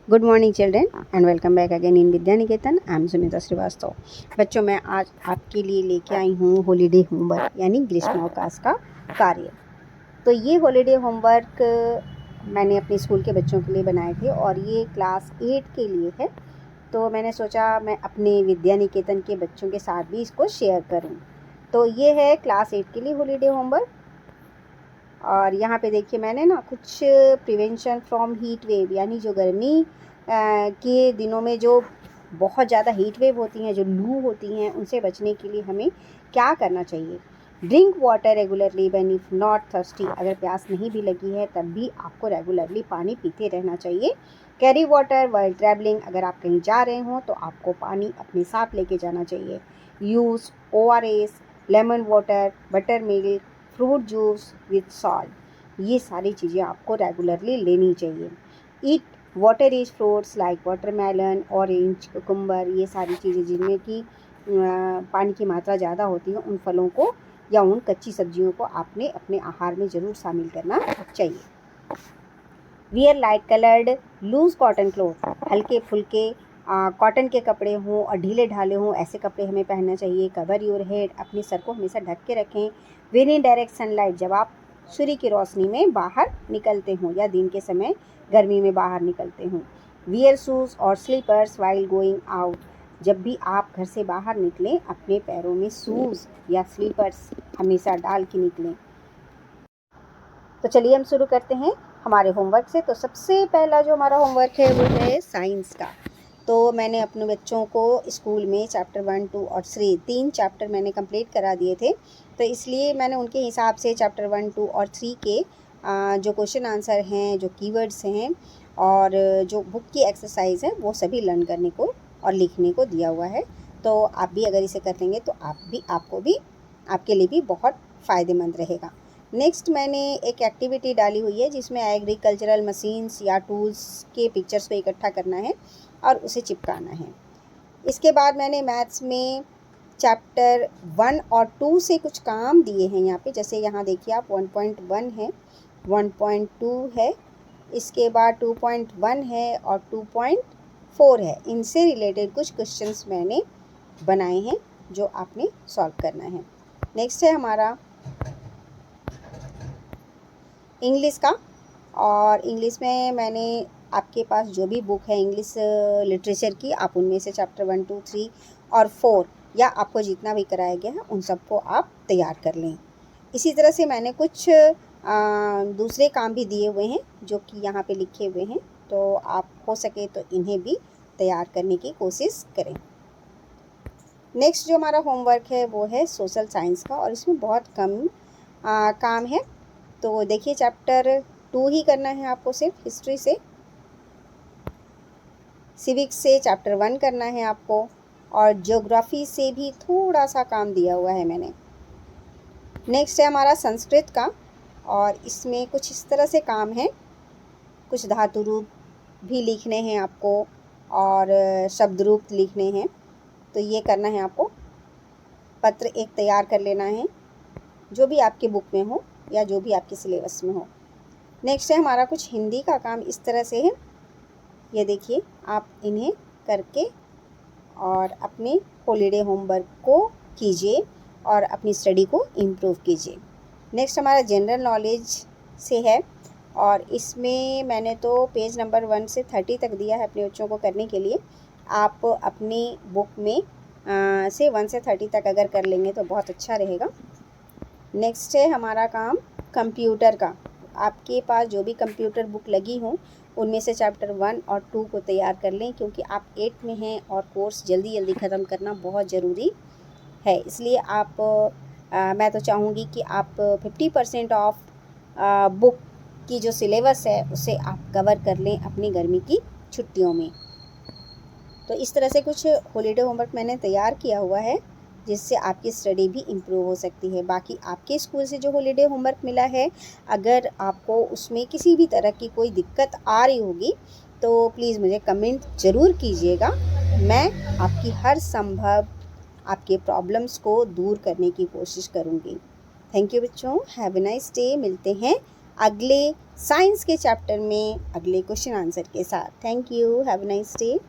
Good morning children and welcome back again in Vidya Niketan. I am Sumita Srivastava. बच्चों, मैं आज आपके लिए लेके आई हूँ हॉलीडे होमवर्क यानी ग्रीष्मावकाश का कार्य। तो ये हॉलीडे होमवर्क मैंने अपने स्कूल के बच्चों के लिए बनाए थे और ये क्लास 8 के लिए है। तो मैंने सोचा मैं अपने विद्या निकेतन के बच्चों के साथ भी इसको शेयर करूँ। तो ये है क्लास 8 के लिए हॉलीडे होमवर्क। और यहाँ पे देखिए मैंने ना कुछ प्रिवेंशन फ्रॉम हीट वेव यानी जो गर्मी के दिनों में जो बहुत ज़्यादा हीट वेव होती हैं, जो लू होती हैं, उनसे बचने के लिए हमें क्या करना चाहिए। Drink water regularly when if not thirsty. अगर प्यास नहीं भी लगी है तब भी आपको रेगुलरली पानी पीते रहना चाहिए। Carry water while travelling. अगर आप कहीं जा रहे हों तो आपको पानी अपने साथ लेके जाना चाहिए। Use ORS, lemon water, butter milk, fruit juice with salt. ये सारी चीज़ें आपको रेगुलरली लेनी चाहिए। Eat water rich fruits like watermelon, orange, cucumber. ये सारी चीज़ें जिनमें कि पानी की मात्रा ज़्यादा होती है, उन फलों को या उन कच्ची सब्जियों को आपने अपने आहार में ज़रूर शामिल करना चाहिए। Wear light coloured loose cotton cloth. हल्के फुल्के कॉटन के कपड़े हों और ढीले ढाले हों, ऐसे कपड़े हमें पहनना चाहिए। Cover your head. अपने सर को हमेशा ढक के रखें। When in direct sunlight. जब आप सूर्य की रोशनी में बाहर निकलते हों या दिन के समय गर्मी में बाहर निकलते हों। वियर शूज़ और स्लीपर्स वाइल गोइंग आउट। जब भी आप घर से बाहर निकलें अपने पैरों में शूज़ या स्लीपर्स हमेशा डाल के निकलें। तो चलिए हम शुरू करते हैं हमारे होमवर्क से। तो सबसे पहला जो हमारा होमवर्क है वो है साइंस का। तो मैंने अपने बच्चों को स्कूल में चैप्टर 1, 2 और 3 3 चैप्टर मैंने कंप्लीट करा दिए थे। तो इसलिए मैंने उनके हिसाब से चैप्टर 1, 2 और 3 के जो क्वेश्चन आंसर हैं, जो कीवर्ड्स हैं और जो बुक की एक्सरसाइज है वो सभी लर्न करने को और लिखने को दिया हुआ है। तो आप भी अगर इसे कर लेंगे तो आपको भी आपके लिए भी बहुत फ़ायदेमंद रहेगा। नेक्स्ट मैंने एक एक्टिविटी डाली हुई है जिसमें एग्रीकल्चरल मशीन्स या टूल्स के पिक्चर्स को इकट्ठा करना है और उसे चिपकाना है। इसके बाद मैंने मैथ्स में चैप्टर 1 और 2 से कुछ काम दिए हैं यहाँ पे। जैसे यहाँ देखिए आप 1.1 है, 1.2 है, इसके बाद 2.1 है और 2.4 है। इनसे रिलेटेड कुछ क्वेश्चंस मैंने बनाए हैं जो आपने सॉल्व करना है। नेक्स्ट है हमारा इंग्लिश का। और इंग्लिश में मैंने आपके पास जो भी बुक है इंग्लिश लिटरेचर की, आप उनमें से चैप्टर 1, 2, 3 और 4 या आपको जितना भी कराया गया है उन सबको आप तैयार कर लें। इसी तरह से मैंने कुछ दूसरे काम भी दिए हुए हैं जो कि यहाँ पे लिखे हुए हैं। तो आप हो सके तो इन्हें भी तैयार करने की कोशिश करें। नेक्स्ट जो हमारा होमवर्क है वो है सोशल साइंस का और इसमें बहुत कम काम है। तो देखिए चैप्टर 2 ही करना है आपको, सिर्फ हिस्ट्री से। सिविक्स से चैप्टर 1 करना है आपको और ज्योग्राफी से भी थोड़ा सा काम दिया हुआ है मैंने। नेक्स्ट है हमारा संस्कृत का और इसमें कुछ इस तरह से काम है। कुछ धातु रूप भी लिखने हैं आपको और शब्द रूप लिखने हैं। तो ये करना है आपको। पत्र एक तैयार कर लेना है जो भी आपके बुक में हो या जो भी आपके सिलेबस में हो। नेक्स्ट है हमारा कुछ हिंदी का काम इस तरह से है। ये देखिए आप इन्हें करके और अपने हॉलीडे होमवर्क को कीजिए और अपनी स्टडी को इम्प्रूव कीजिए। नेक्स्ट हमारा जनरल नॉलेज से है और इसमें मैंने तो पेज नंबर 1 से 30 तक दिया है अपने बच्चों को करने के लिए। आप अपनी बुक में से 1 से 30 तक अगर कर लेंगे तो बहुत अच्छा रहेगा। नेक्स्ट है हमारा काम कंप्यूटर का। आपके पास जो भी कंप्यूटर बुक लगी हो उनमें से चैप्टर 1 और 2 को तैयार कर लें क्योंकि आप 8 में हैं और कोर्स जल्दी जल्दी ख़त्म करना बहुत ज़रूरी है। इसलिए मैं तो चाहूँगी कि आप 50% ऑफ बुक की जो सिलेबस है उसे आप कवर कर लें अपनी गर्मी की छुट्टियों में। तो इस तरह से कुछ हॉलीडे होमवर्क मैंने तैयार किया हुआ है जिससे आपकी स्टडी भी इम्प्रूव हो सकती है। बाकी आपके स्कूल से जो हॉलीडे होमवर्क मिला है, अगर आपको उसमें किसी भी तरह की कोई दिक्कत आ रही होगी तो प्लीज़ मुझे कमेंट ज़रूर कीजिएगा। मैं आपकी हर संभव आपके प्रॉब्लम्स को दूर करने की कोशिश करूँगी। थैंक यू बच्चों, हैव ए नाइस डे। मिलते हैं अगले साइंस के चैप्टर में अगले क्वेश्चन आंसर के साथ। Thank you, have a nice day.